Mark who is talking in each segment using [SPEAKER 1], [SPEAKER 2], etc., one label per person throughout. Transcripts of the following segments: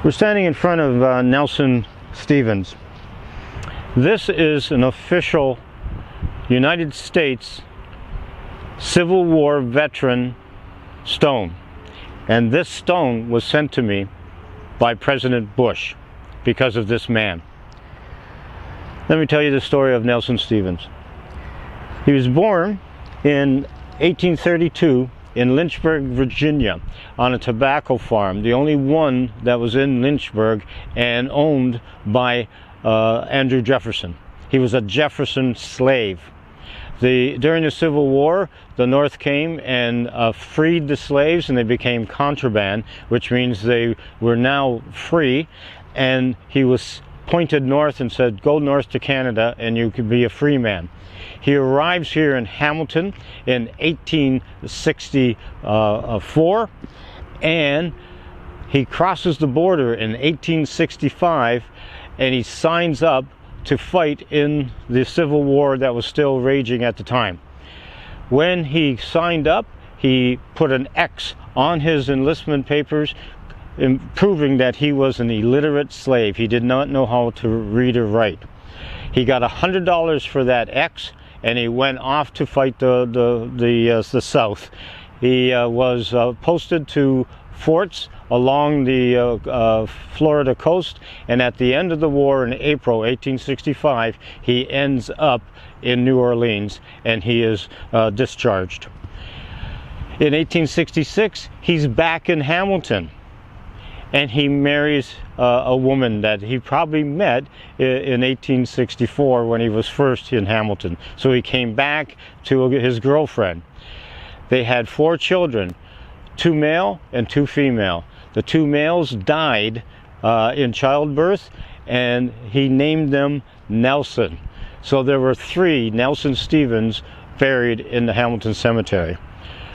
[SPEAKER 1] We're standing in front of Nelson Stevens. This is an official United States Civil War veteran stone, and this stone was sent to me by President Bush because of this man. Let me tell you the story of Nelson Stevens. He was born in 1832 in Lynchburg, Virginia, on a tobacco farm, the only one that was in Lynchburg and owned by Andrew Jefferson. He was a Jefferson slave. During the Civil War, the North came and freed the slaves, and they became contraband, which means they were now free, and he was pointed north and said, go north to Canada and you could be a free man. He arrives here in Hamilton in 1864, and he crosses the border in 1865, and he signs up to fight in the Civil War that was still raging at the time. When he signed up, he put an X on his enlistment papers, proving that he was an illiterate slave. He did not know how to read or write. He got $100 for that X, and he went off to fight the South. He was posted to forts along the Florida coast, and at the end of the war in April 1865, he ends up in New Orleans, and he is discharged. In 1866, he's back in Hamilton, and he marries a woman that he probably met in 1864 when he was first in Hamilton. So he came back to his girlfriend. They had 4 children, 2 male and 2 female. The 2 males died in childbirth, and he named them Nelson. So there were 3 Nelson Stevens buried in the Hamilton Cemetery.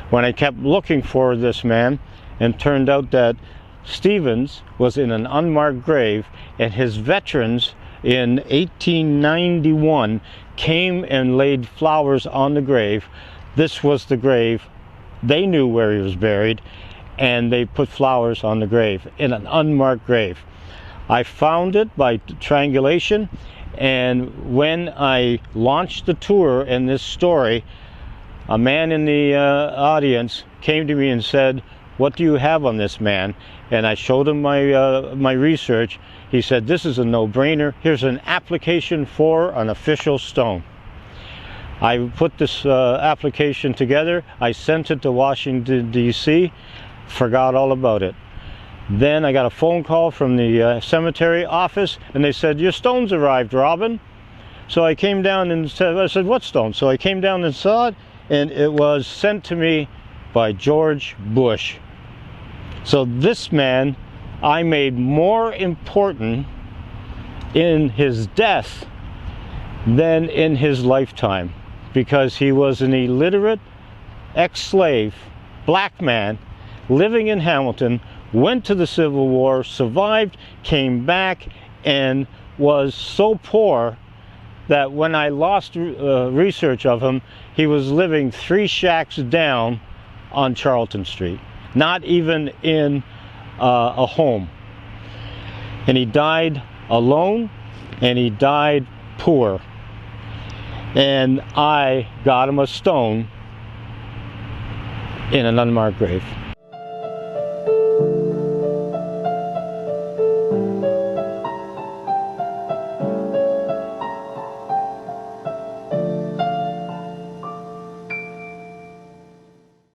[SPEAKER 1] When I kept looking for this man, and turned out that Stevens was in an unmarked grave, and his veterans in 1891 came and laid flowers on the grave. This was the grave. They knew where he was buried, and they put flowers on the grave in an unmarked grave. I found it by triangulation, and when I launched the tour in this story, a man in the audience came to me and said, "What do you have on this man?" And I showed him my research. He said, "This is a no-brainer. Here's an application for an official stone." I put this application together. I sent it to Washington, D.C., forgot all about it. Then I got a phone call from the cemetery office, and they said, "Your stone's arrived, Robin." So I came down and I said, "What stone?" So I came down and saw it, and it was sent to me by George Bush. So this man I made more important in his death than in his lifetime, because he was an illiterate ex-slave black man living in Hamilton, went to the Civil War, survived, came back, and was so poor that when I lost research of him, he was living 3 shacks down on Charlton Street, not even in a home. And he died alone, and he died poor. And I got him a stone in an unmarked grave.